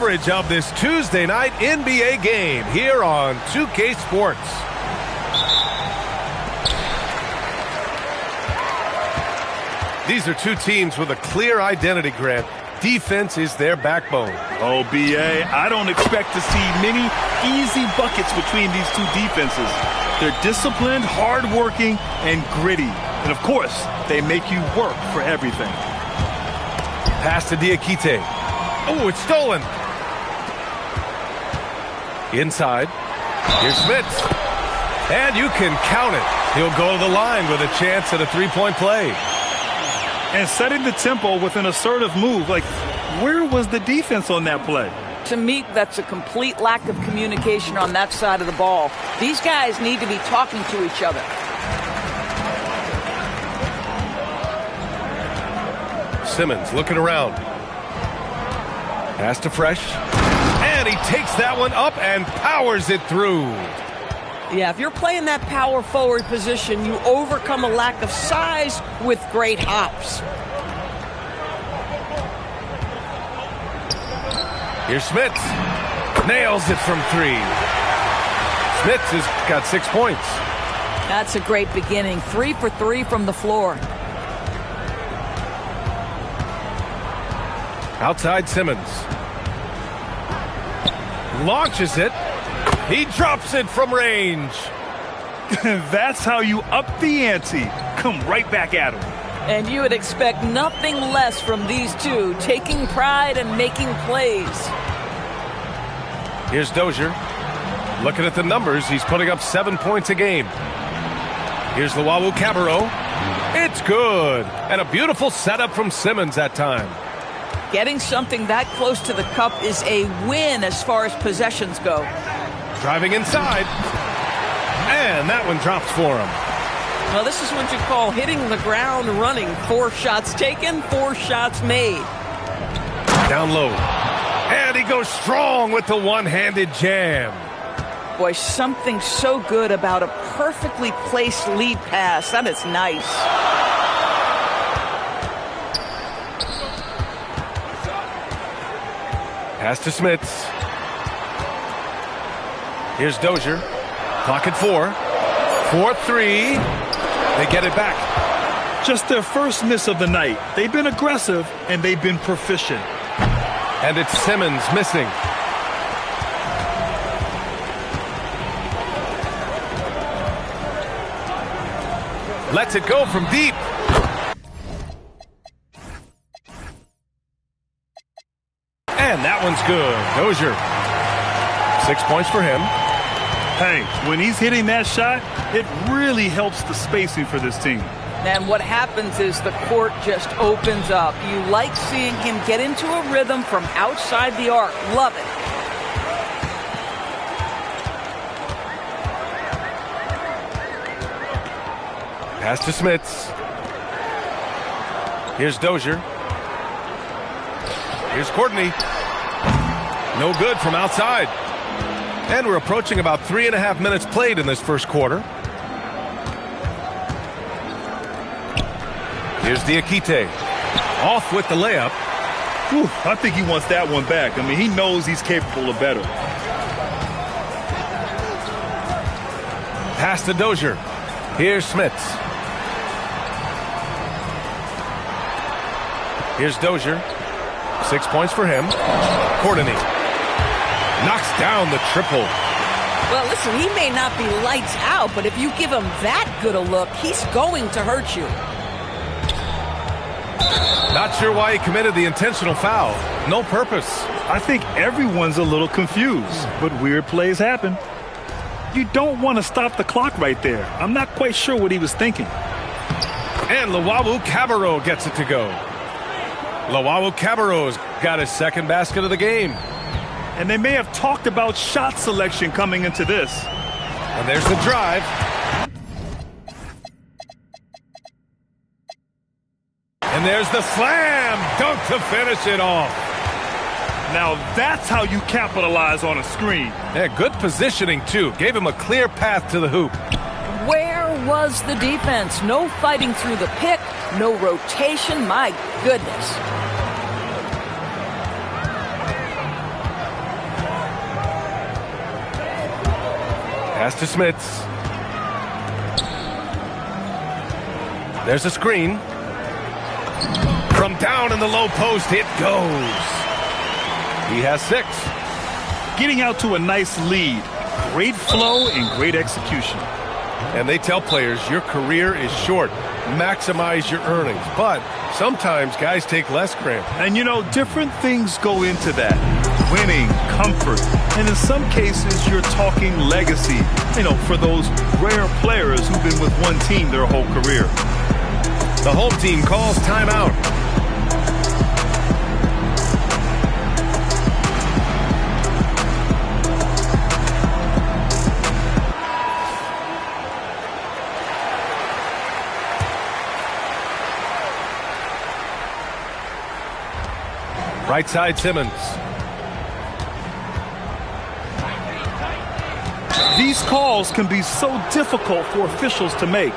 coverage of this Tuesday night NBA game here on 2K Sports. These are two teams with a clear identity, Grant. Defense is their backbone. Oh, B.A., I don't expect to see many easy buckets between these two defenses. They're disciplined, hardworking, and gritty. And, of course, they make you work for everything. Pass to Diakite. Oh, it's stolen. Inside. Here's Smits. And you can count it. He'll go to the line with a chance at a three-point play. And setting the tempo with an assertive move. Like, where was the defense on that play? To me, that's a complete lack of communication on that side of the ball. These guys need to be talking to each other. Simmons looking around. Pass to Fresh. And he takes that one up and powers it through. Yeah, if you're playing that power forward position, you overcome a lack of size with great hops. Here's Smits. Nails it from three. Smits has got 6 points. That's a great beginning. 3 for 3 from the floor. Outside Simmons. Launches it. He drops it from range. That's how you up the ante. Come right back at him. And you would expect nothing less from these two, taking pride and making plays. Here's Dozier. Looking at the numbers, he's putting up 7 points a game. Here's Luwawu-Cabarrot. It's good. And a beautiful setup from Simmons that time. Getting something that close to the cup is a win as far as possessions go. Driving inside. And that one drops for him. Well, this is what you call hitting the ground running. 4 shots taken, 4 shots made. Down low. And he goes strong with the one-handed jam. Boy, something so good about a perfectly placed lead pass. That is nice. Pass to Smits. Here's Dozier. Clock at 4. 4-3. They get it back. Just their first miss of the night. They've been aggressive, and they've been proficient. And it's Simmons missing. Lets it go from deep. And that one's good. Dozier. 6 points for him. Hey, when he's hitting that shot, it really helps the spacing for this team. And what happens is the court just opens up. You like seeing him get into a rhythm from outside the arc. Love it. Pass to Smits. Here's Dozier. Here's Courtney. No good from outside. And we're approaching about 3.5 minutes played in this first quarter. Here's Diakite. Off with the layup. Whew, I think he wants that one back. I mean, he knows he's capable of better. Pass to Dozier. Here's Smits. Here's Dozier. 6 points for him. Courtney. Knocks down the triple. Well, listen, he may not be lights out, but if you give him that good a look, he's going to hurt you. Not sure why he committed the intentional foul. No purpose. I think everyone's a little confused, but weird plays happen. You don't want to stop the clock right there. I'm not quite sure what he was thinking. And Luwawu-Cabarrot gets it to go. Luwawu-Cabarrot's got his second basket of the game. And they may have talked about shot selection coming into this. And there's the drive. And there's the slam dunk to finish it off. Now that's how you capitalize on a screen. Yeah, good positioning, too. Gave him a clear path to the hoop. Where was the defense? No fighting through the pick, no rotation. My goodness. Pass to Smits. There's a screen. From down in the low post, it goes. He has 6. Getting out to a nice lead. Great flow and great execution. And they tell players your career is short. Maximize your earnings. But sometimes guys take less grant. And, you know, different things go into that. Winning, comfort, and in some cases, you're talking legacy, you know, for those rare players who've been with one team their whole career. The home team calls timeout. Right side, Simmons. These calls can be so difficult for officials to make.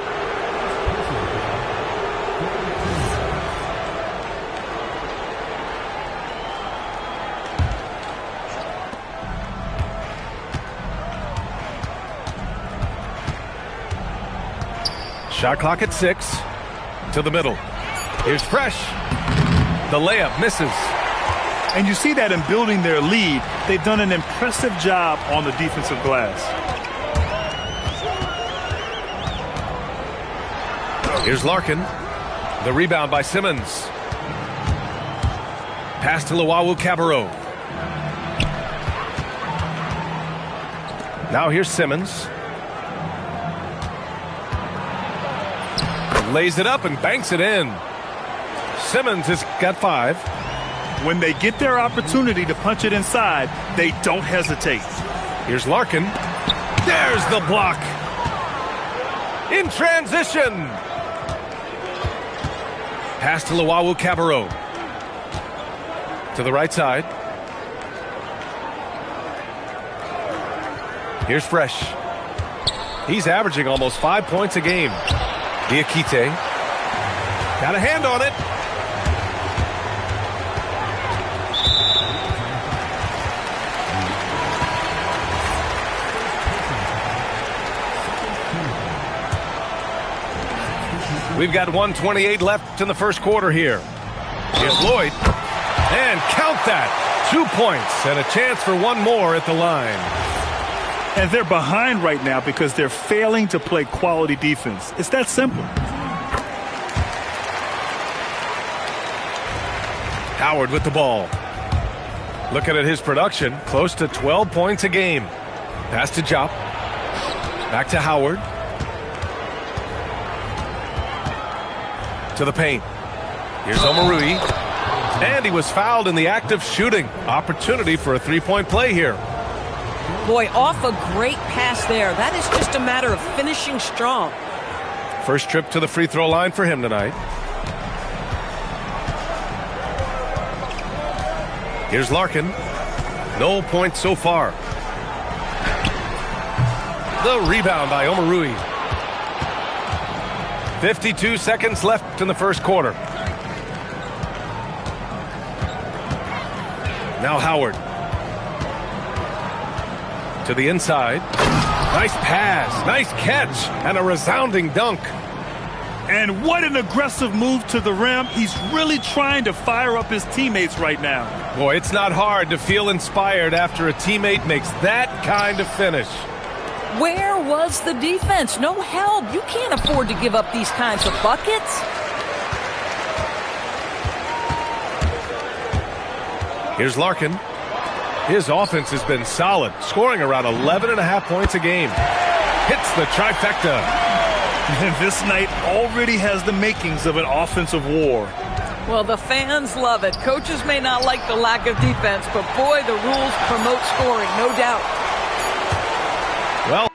Shot clock at 6. To the middle. Here's Fresh. The layup misses. And you see that in building their lead, they've done an impressive job on the defensive glass. Here's Larkin. The rebound by Simmons. Pass to Luwawu-Cabarrot. Now here's Simmons. Lays it up and banks it in. Simmons has got 5. When they get their opportunity to punch it inside, they don't hesitate. Here's Larkin. There's the block. In transition. Pass to Luwawu-Cabarrot. To the right side. Here's Fresh. He's averaging almost 5 points a game. Diakite. Got a hand on it. We've got 1:28 left in the first quarter here. Here's Lloyd. And count that. 2 points and a chance for one more at the line. And they're behind right now because they're failing to play quality defense. It's that simple. Howard with the ball. Looking at his production, close to 12 points a game. Pass to Jop. Back to Howard. To the paint. Here's Omarui. And he was fouled in the act of shooting. Opportunity for a three-point play here. Boy, off a great pass there. That is just a matter of finishing strong. First trip to the free throw line for him tonight. Here's Larkin. No points so far. The rebound by Omarui. 52 seconds left in the first quarter. Now Howard. To the inside. Nice pass, nice catch, and a resounding dunk. And what an aggressive move to the rim. He's really trying to fire up his teammates right now. Boy, it's not hard to feel inspired after a teammate makes that kind of finish. Where was the defense? No help. You can't afford to give up these kinds of buckets. Here's Larkin. His offense has been solid, scoring around 11.5 points a game. Hits the trifecta. And this night already has the makings of an offensive war. Well, the fans love it. Coaches may not like the lack of defense, but boy, the rules promote scoring, no doubt. Well,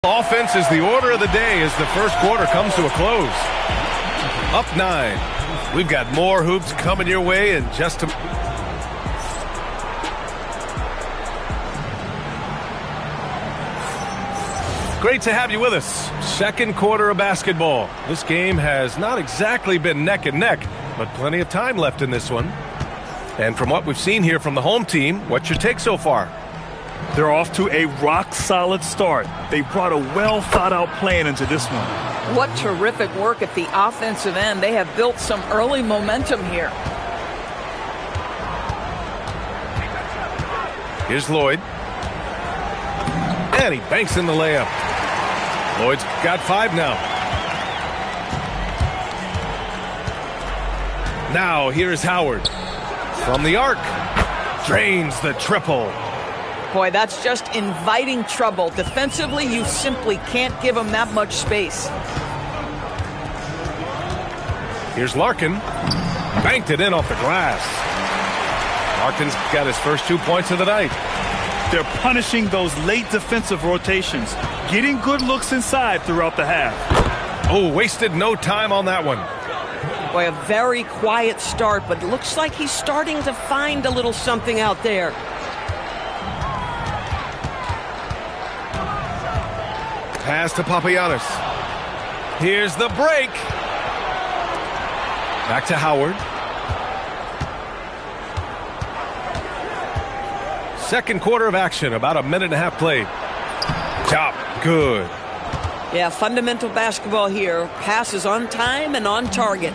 offense is the order of the day as the first quarter comes to a close. Up 9. We've got more hoops coming your way in just a... Great to have you with us. Second quarter of basketball. This game has not exactly been neck and neck, but plenty of time left in this one. And from what we've seen here from the home team, what's your take so far? They're off to a rock-solid start. They brought a well-thought-out plan into this one. What terrific work at the offensive end. They have built some early momentum here. Here's Lloyd. And he banks in the layup. Lloyd's got 5 now. Now here's Howard. From the arc. Drains the triple. Boy, that's just inviting trouble. Defensively, you simply can't give him that much space. Here's Larkin. Banked it in off the glass. Larkin's got his first 2 points of the night. They're punishing those late defensive rotations, getting good looks inside throughout the half. Oh, wasted no time on that one. Boy, a very quiet start, but looks like he's starting to find a little something out there. Pass to Papagiannis. Here's the break. Back to Howard. Second quarter of action, about a minute and a half played. Top, good. Yeah, fundamental basketball here. Passes on time and on target.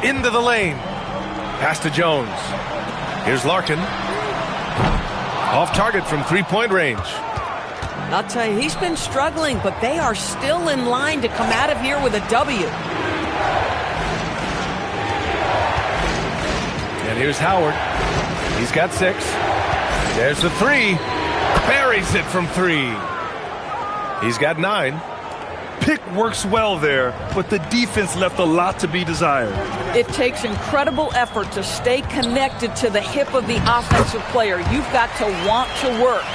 Into the lane. Pass to Jones. Here's Larkin. Off target from three-point range. I'll tell you, he's been struggling, but they are still in line to come out of here with a W. And here's Howard. He's got 6. There's the 3. Buries it from 3. He's got 9. Pick works well there, but the defense left a lot to be desired. It takes incredible effort to stay connected to the hip of the offensive player. You've got to want to work.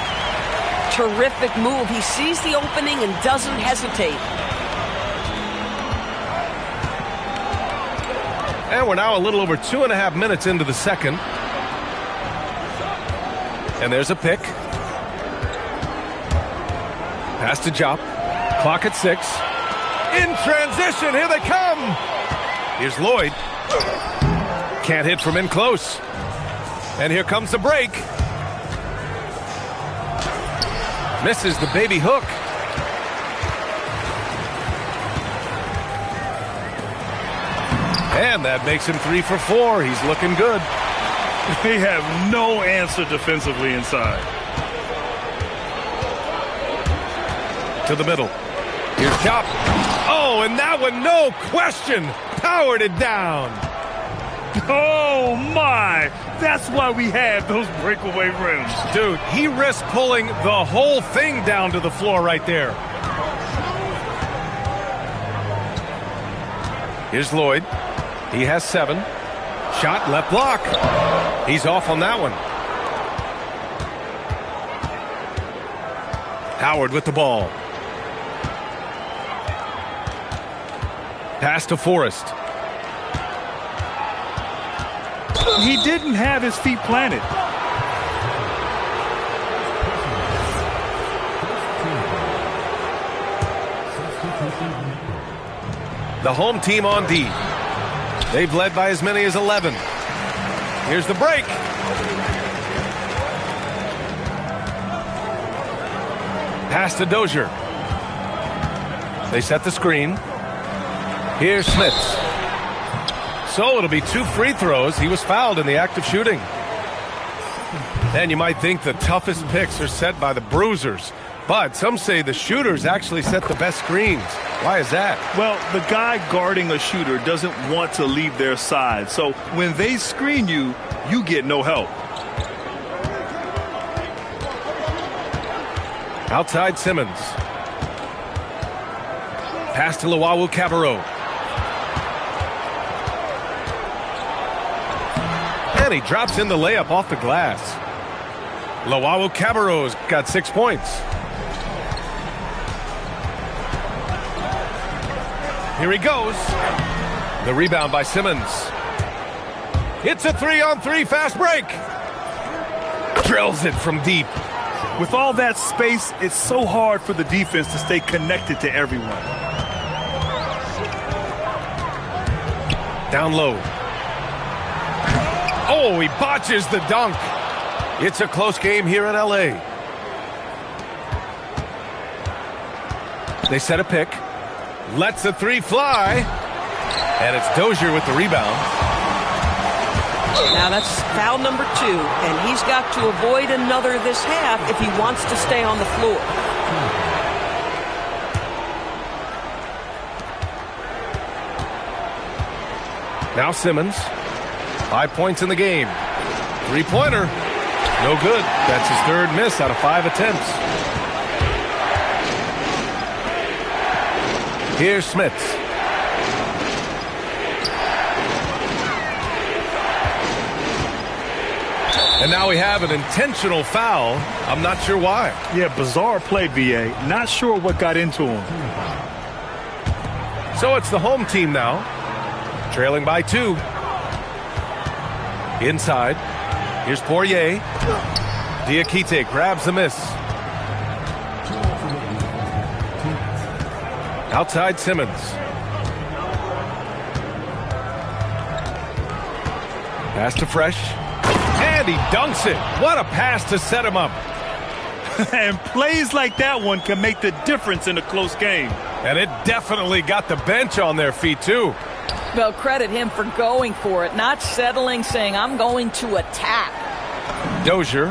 Terrific move. He sees the opening and doesn't hesitate. And we're now a little over 2.5 minutes into the second. And there's a pick. Pass to Jop. Clock at 6. In transition, here they come. Here's Lloyd. Can't hit from in close. And here comes the break. Misses the baby hook. And that makes him 3 for 4. He's looking good. They have no answer defensively inside. To the middle. Here's Chop. Oh, and that one, no question, powered it down. Oh, my. That's why we had those breakaway rims. Dude, he risked pulling the whole thing down to the floor right there. Here's Lloyd. He has 7. Shot, left block. He's off on that one. Howard with the ball. Pass to Forrest. He didn't have his feet planted. The home team on D. They've led by as many as 11. Here's the break. Pass to Dozier. They set the screen. Here's Smits. So it'll be 2 free throws. He was fouled in the act of shooting. And you might think the toughest picks are set by the bruisers. But some say the shooters actually set the best screens. Why is that? Well, the guy guarding a shooter doesn't want to leave their side. So when they screen you, you get no help. Outside Simmons. Pass to Luwawu-Cabarrot. And he drops in the layup off the glass. Luwawu-Cabarrot's got 6 points. Here he goes. The rebound by Simmons. It's a 3-on-3 fast break. Drills it from deep. With all that space, it's so hard for the defense to stay connected to everyone. Down low. Oh, he botches the dunk. It's a close game here in LA. They set a pick. Lets the three fly. And it's Dozier with the rebound. Now that's foul number 2, and he's got to avoid another this half if he wants to stay on the floor. Now Simmons. 5 points in the game. Three-pointer. No good. That's his third miss out of 5 attempts. Here's Smits. And now we have an intentional foul. I'm not sure why. Yeah, bizarre play, B.A. Not sure what got into him. So it's the home team now. Trailing by 2. Inside. Here's Poirier. Diakite grabs the miss. Outside Simmons. Pass to Fresh. And he dunks it. What a pass to set him up. And plays like that one can make the difference in a close game. And it definitely got the bench on their feet, too. Well, credit him for going for it, not settling, saying, I'm going to attack. Dozier.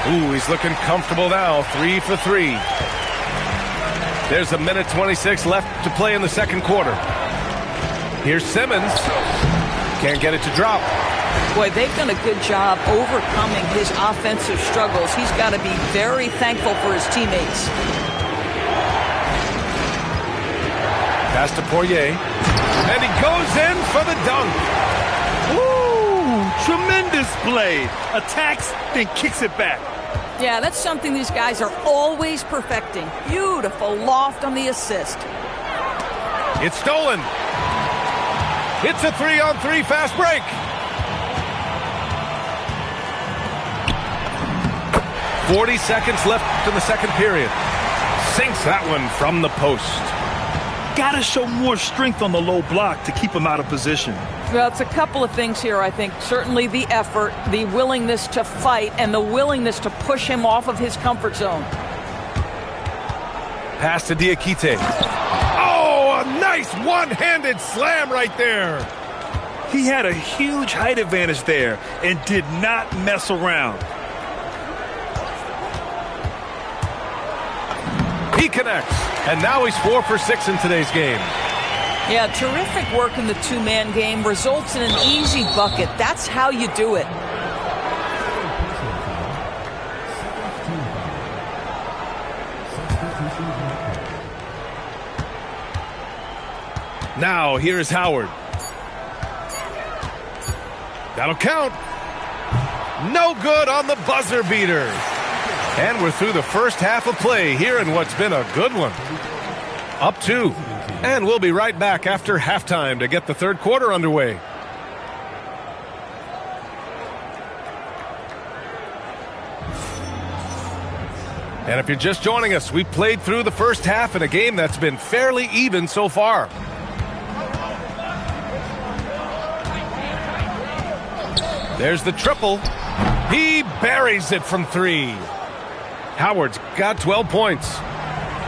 Ooh, he's looking comfortable now. 3 for 3. There's a minute 26 left to play in the second quarter. Here's Simmons. Can't get it to drop. Boy, they've done a good job overcoming his offensive struggles. He's got to be very thankful for his teammates. Pass to Poirier. And he goes in for the dunk. Woo! Tremendous play. Attacks, then kicks it back. Yeah, that's something these guys are always perfecting. Beautiful loft on the assist. It's stolen. It's a 3-on-3 fast break. .40 seconds left in the second period. Sinks that one from the post. Got to show more strength on the low block to keep him out of position. Well, it's a couple of things here, I think. Certainly the effort, the willingness to fight, and the willingness to push him off of his comfort zone. Pass to Diakite. Oh, a nice one-handed slam right there. He had a huge height advantage there and did not mess around. He connects, and now he's 4 for 6 in today's game. Yeah, terrific work in the two-man game results in an easy bucket. That's how you do it. Now, here's Howard. That'll count. No good on the buzzer beater. And we're through the first half of play here in what's been a good one. Up 2. And we'll be right back after halftime to get the third quarter underway. And if you're just joining us, we played through the first half in a game that's been fairly even so far. There's the triple. He buries it from 3. Howard's got 12 points.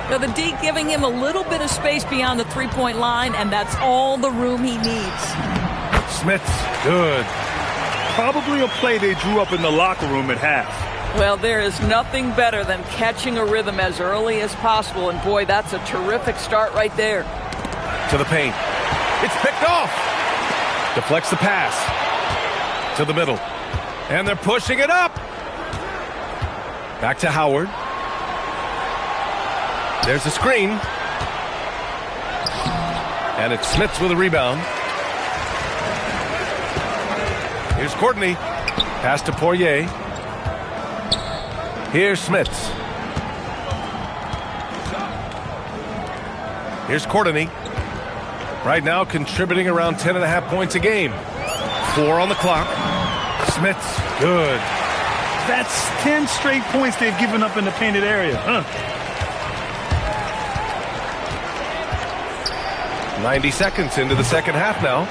Now the D giving him a little bit of space beyond the three-point line, and that's all the room he needs. Smits, good. Probably a play they drew up in the locker room at half. Well, there is nothing better than catching a rhythm as early as possible, and boy, that's a terrific start right there. To the paint. It's picked off. Deflects the pass. To the middle. And they're pushing it up. Back to Howard. There's a screen. And it's Smits with a rebound. Here's Courtney. Pass to Poirier. Here's Smits. Here's Courtney. Right now contributing around 10.5 points a game. 4 on the clock. Smits, good. That's 10 straight points they've given up in the painted area. 90 seconds into the second half now.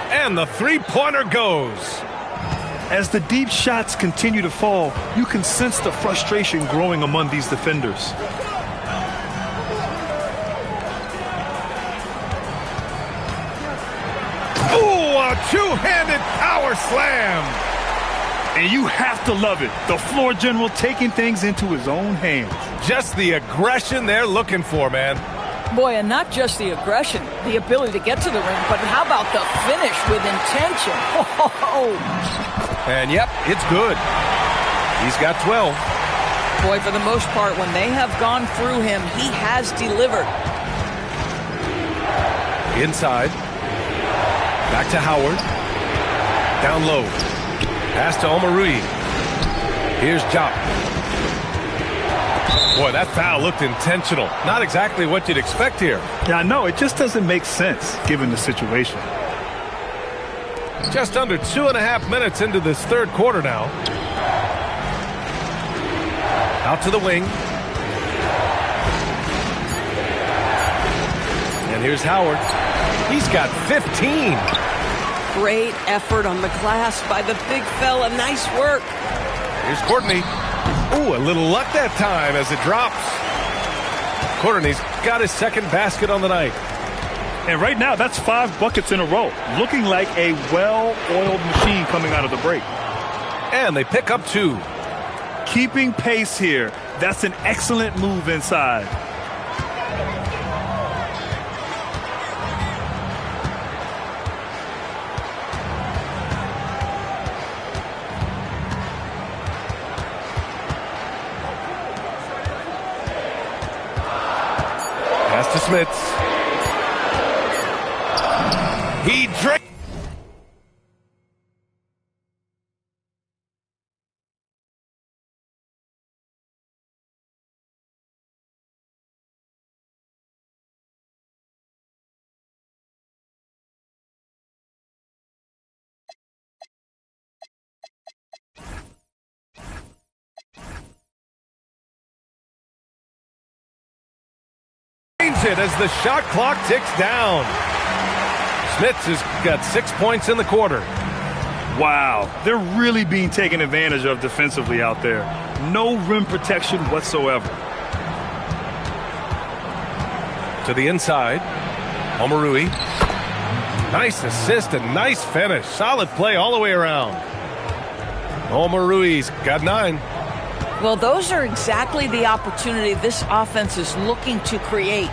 And the three-pointer goes. As the deep shots continue to fall, you can sense the frustration growing among these defenders. Ooh, a two-handed power slam. And you have to love it. The floor general taking things into his own hands. Just the aggression they're looking for, man. Boy, and not just the aggression, the ability to get to the ring, but how about the finish with intention? Oh. And yep, it's good. He's got 12. Boy, for the most part, when they have gone through him, he has delivered. Inside. Back to Howard. Down low. Pass to Omarui. Here's Jop. Boy, that foul looked intentional. Not exactly what you'd expect here. Yeah, I know. It just doesn't make sense given the situation. Just under 2.5 minutes into this third quarter now. Out to the wing. And here's Howard. He's got 15. Great effort on the glass by the big fella. Nice work. Here's Courtney. Ooh, a little luck that time as it drops. Courtney's got his second basket on the night. And right now, that's 5 buckets in a row. Looking like a well-oiled machine coming out of the break. And they pick up 2. Keeping pace here. That's an excellent move inside. Pass to Smits. He drains. It as the shot clock ticks down. Smits has got 6 points in the quarter. Wow, they're really being taken advantage of defensively out there. No rim protection whatsoever. To the inside. Omarui. Nice assist and nice finish. Solid play all the way around. Omarui's got 9. Well, those are exactly the opportunity this offense is looking to create.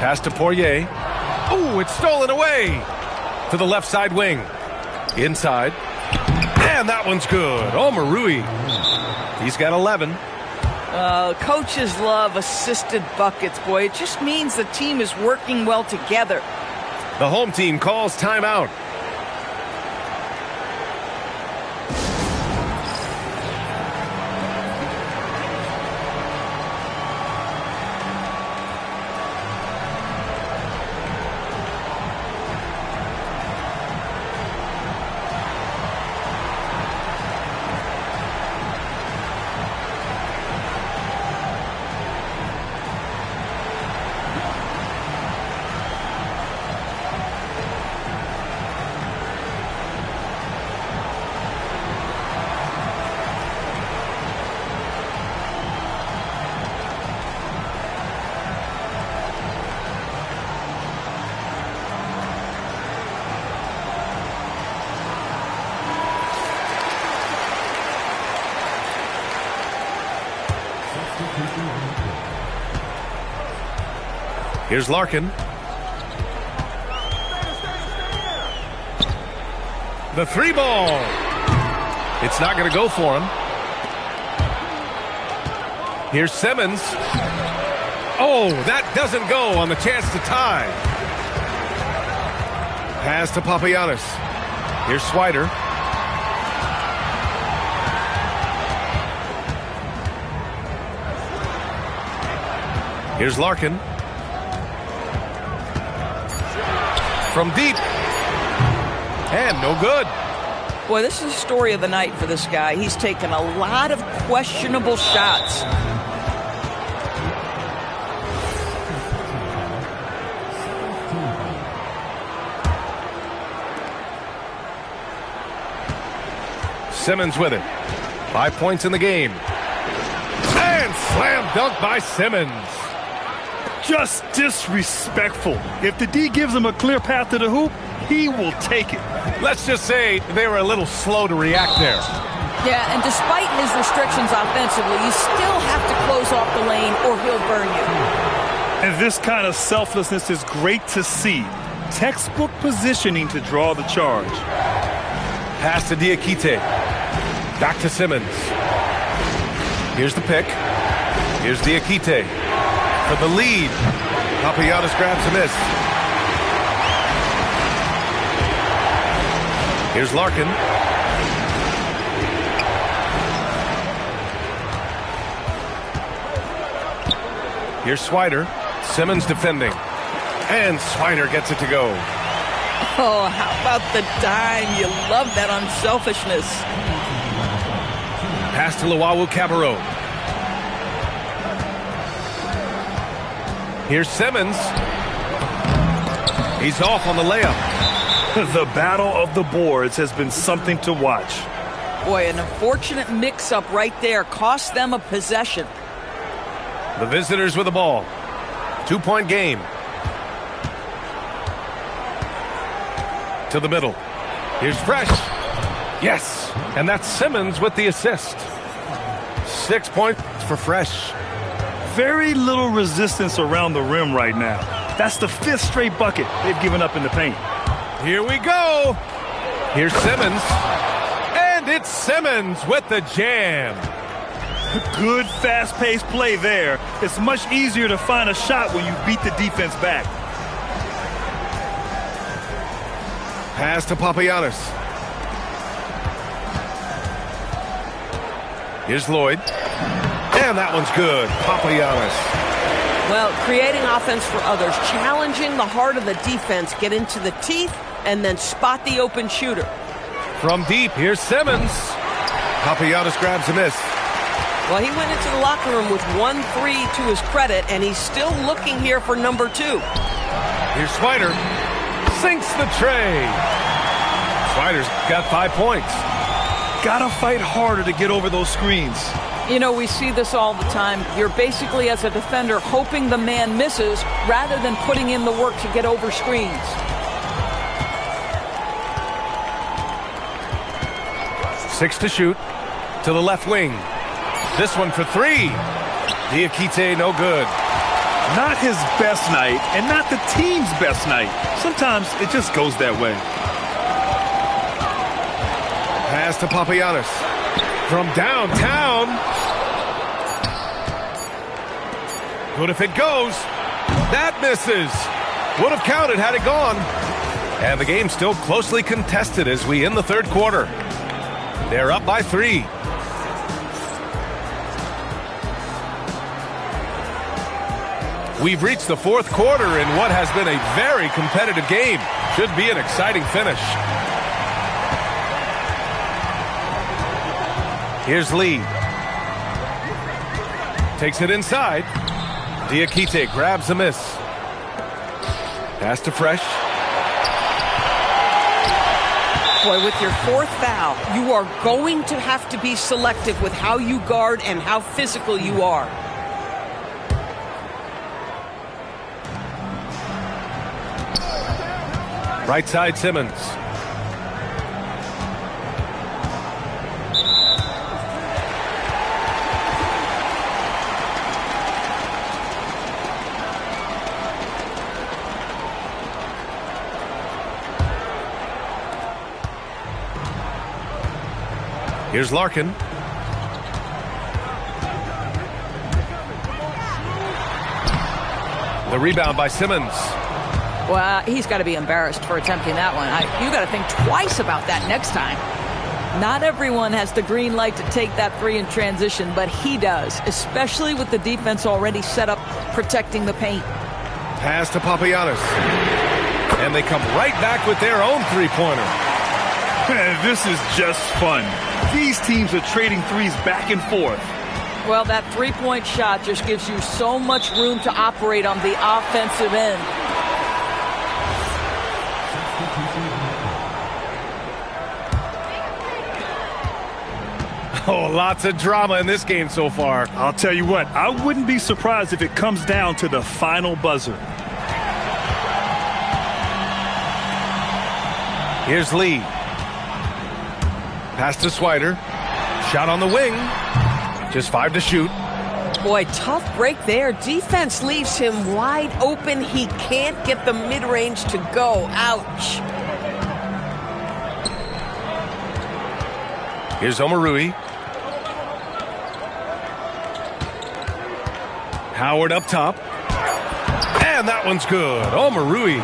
Pass to Poirier. Ooh, it's stolen away. To the left side wing. Inside. And that one's good. Omarui. He's got 11. Coaches love assisted buckets, boy. It just means the team is working well together. The home team calls timeout. Here's Larkin. The 3 ball. It's not going to go for him. Here's Simmons. Oh, that doesn't go on the chance to tie. Pass to Papagiannis. Here's Swider. Here's Larkin. from deep. And no good. Boy, this is the story of the night for this guy. He's taken a lot of questionable shots. Simmons with it. 5 points in the game. And slam dunk by Simmons. Just disrespectful. If the D gives him a clear path to the hoop, he will take it. Let's just say they were a little slow to react there. Yeah, and despite his restrictions offensively, you still have to close off the lane or he'll burn you. And this kind of selflessness is great to see. Textbook positioning to draw the charge. Pass to Diakite. Back to Simmons. Here's the pick. Here's Diakite for the lead. Papagiannis grabs a miss. Here's Larkin. Here's Swider. Simmons defending. And Swider gets it to go. Oh, how about the dime? You love that unselfishness. Pass to Luwawu-Cabarrot. Here's Simmons. He's off on the layup. The battle of the boards has been something to watch. Boy, an unfortunate mix-up right there cost them a possession. The visitors with the ball. 2-point game. To the middle. Here's Fresh. Yes. And that's Simmons with the assist. 6 points for Fresh. Very little resistance around the rim right now. That's the 5th straight bucket they've given up in the paint. Here we go. Here's Simmons. And it's Simmons with the jam. Good fast-paced play there. It's much easier to find a shot when you beat the defense back. Pass to Papagiannis. Here's Lloyd. And that one's good. Papagiannis. Well, creating offense for others, challenging the heart of the defense, get into the teeth, and then spot the open shooter. From deep, here's Simmons. Papagiannis grabs a miss. Well, he went into the locker room with 1 3 to his credit, and he's still looking here for number 2. Here's Swider. Sinks the tray. Swider's got 5 points. Gotta fight harder to get over those screens. You know, we see this all the time. You're basically, as a defender, hoping the man misses rather than putting in the work to get over screens. Six to shoot. To the left wing. This one for 3. Diakite, no good. Not his best night, and not the team's best night. Sometimes it just goes that way. Pass to Papagiannis. From downtown. Good if it goes. That misses. Would have counted had it gone. And the game's still closely contested as we end the third quarter. They're up by 3. We've reached the fourth quarter in what has been a very competitive game. Should be an exciting finish. Here's Lee. Takes it inside. Diakite grabs a miss. Pass to Fresh. Boy, with your 4th foul, you are going to have to be selective with how you guard and how physical you are. Right side, Simmons. Here's Larkin. The rebound by Simmons. Well, he's got to be embarrassed for attempting that one. You got to think twice about that next time. Not everyone has the green light to take that 3 in transition, but he does, especially with the defense already set up protecting the paint. Pass to Papagiannis. And they come right back with their own three-pointer. Man, this is just fun. These teams are trading threes back and forth. Well, that three-point shot just gives you so much room to operate on the offensive end. Oh, lots of drama in this game so far. I'll tell you what, I wouldn't be surprised if it comes down to the final buzzer. Here's Lee. Pass to Swider. Shot on the wing. Just 5 to shoot. Boy, tough break there. Defense leaves him wide open. He can't get the mid-range to go. Ouch. Here's Omarui. Howard up top. And that one's good. Omarui.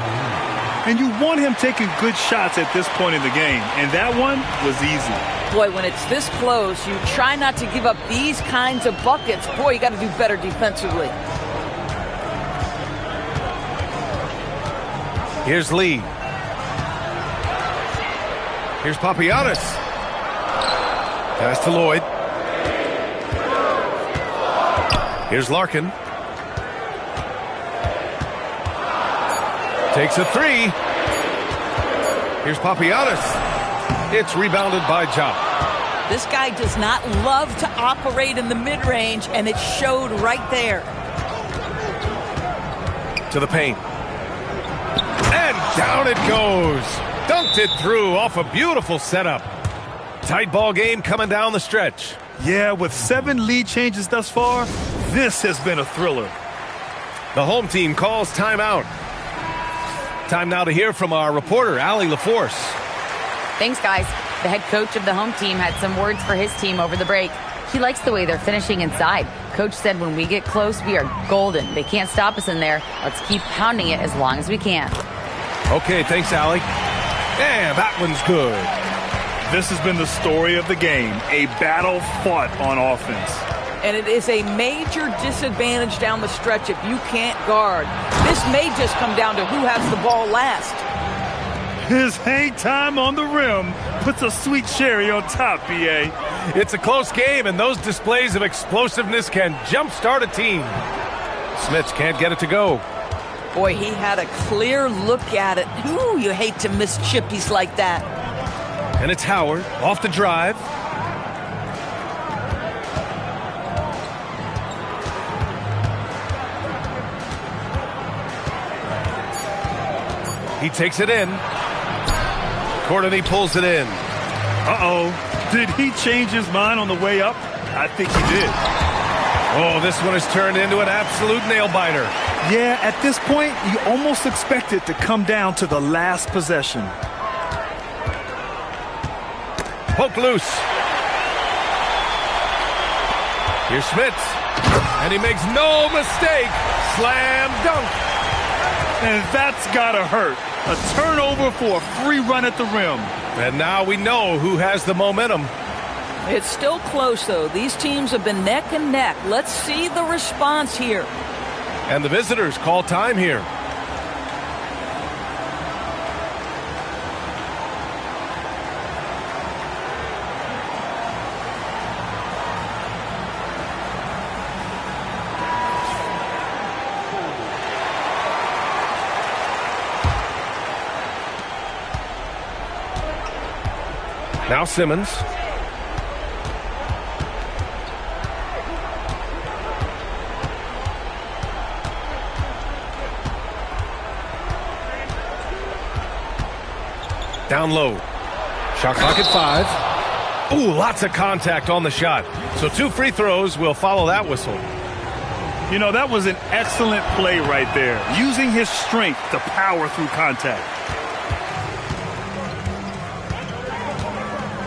And you want him taking good shots at this point in the game. And that one was easy. Boy, when it's this close, you try not to give up these kinds of buckets. Boy, you got to do better defensively. Here's Lee. Here's Papagiannis. Pass to Lloyd. Here's Larkin. Takes a three. Here's Papagiannis. It's rebounded by Ja. This guy does not love to operate in the mid-range, and it showed right there. To the paint. And down it goes. Dunked it through off a beautiful setup. Tight ball game coming down the stretch. Yeah, with 7 lead changes thus far, this has been a thriller. The home team calls timeout. Time now to hear from our reporter, Allie LaForce. Thanks, guys. The head coach of the home team had some words for his team over the break. He likes the way they're finishing inside. Coach said when we get close, we are golden. They can't stop us in there. Let's keep pounding it as long as we can. Okay, thanks, Allie. And that one's good. This has been the story of the game, a battle fought on offense. And it is a major disadvantage down the stretch if you can't guard. This may just come down to who has the ball last. His hang time on the rim puts a sweet cherry on top, B.A. It's a close game, and those displays of explosiveness can jumpstart a team. Smits can't get it to go. Boy, he had a clear look at it. Ooh, you hate to miss chippies like that. And it's Howard off the drive. He takes it in. Courtney pulls it in. Uh-oh. Did he change his mind on the way up? I think he did. Oh, this one has turned into an absolute nail-biter. Yeah, at this point, you almost expect it to come down to the last possession. Poke loose. Here's Smits. And he makes no mistake. Slam dunk. And that's gotta hurt. A turnover for a free run at the rim. And now we know who has the momentum. It's still close, though. These teams have been neck and neck. Let's see the response here. And the visitors call time here. Now Simmons. Down low. Shot clock at 5. Ooh, lots of contact on the shot. So 2 free throws will follow that whistle. You know, that was an excellent play right there. Using his strength to power through contact.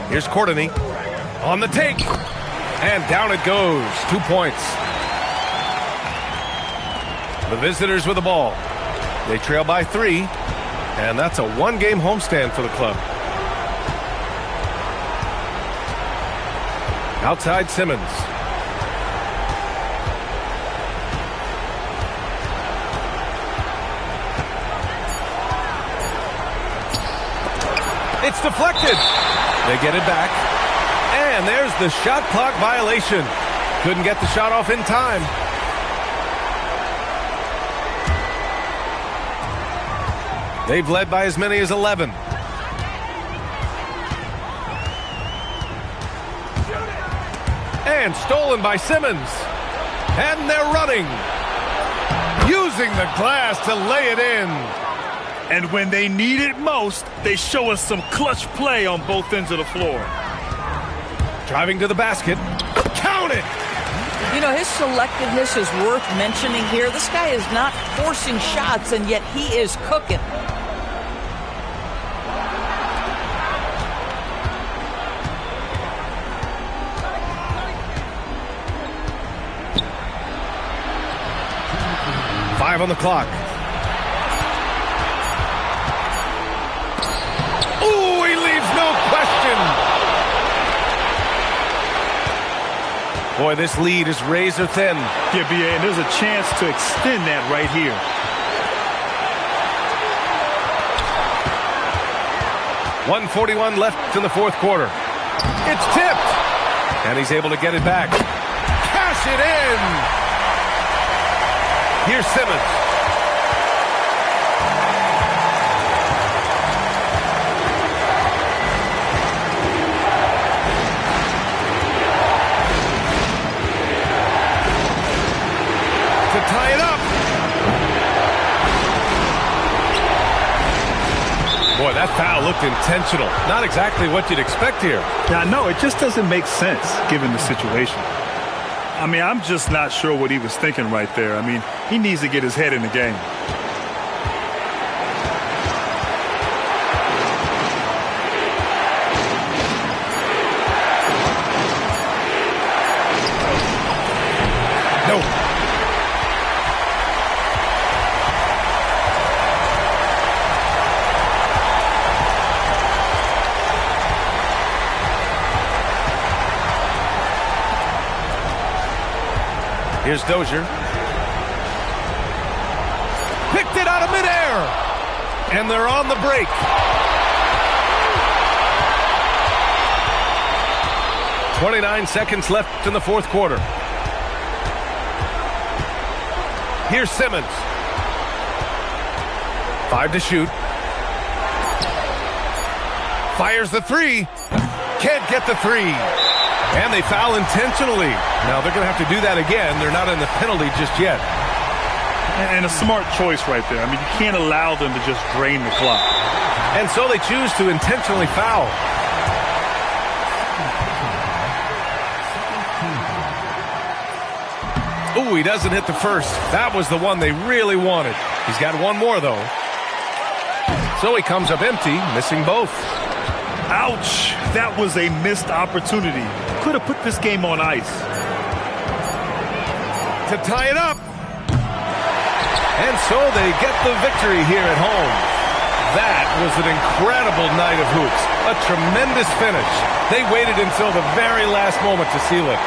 Here's Courtney on the take. And down it goes. 2 points. The visitors with the ball. They trail by 3. And that's a 1-game homestand for the club. Outside Simmons. It's deflected. They get it back. And there's the shot clock violation. Couldn't get the shot off in time. They've led by as many as 11. And stolen by Simmons. And they're running. Using the glass to lay it in. And when they need it most, they show us some clutch play on both ends of the floor. Driving to the basket. Count it! You know, his selectiveness is worth mentioning here. This guy is not forcing shots, and yet he is cooking. Five on the clock. Ooh, he leaves no question. Boy, this lead is razor thin. Yeah, BA, and there's a chance to extend that right here. .141 left in the fourth quarter. It's tipped. And he's able to get it back. Cash it in. Here's Simmons. To tie it up. Boy, that foul looked intentional. Not exactly what you'd expect here. Yeah, no, it just doesn't make sense given the situation. I mean, I'm just not sure what he was thinking right there. I mean, he needs to get his head in the game. No. Here's Dozier. Picked it out of midair. And they're on the break. .29 seconds left in the fourth quarter. Here's Simmons. 5 to shoot. Fires the three. Can't get the three. And they foul intentionally. Now they're going to have to do that again. They're not in the penalty just yet. And a smart choice right there. I mean, you can't allow them to just drain the clock. And so they choose to intentionally foul. Ooh, he doesn't hit the first. That was the one they really wanted. He's got one more, though. So he comes up empty, missing both. Ouch! That was a missed opportunity. Could have put this game on ice. To tie it up. And so they get the victory here at home. That was an incredible night of hoops. A tremendous finish. They waited until the very last moment to seal it.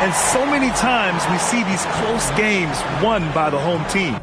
And so many times we see these close games won by the home team.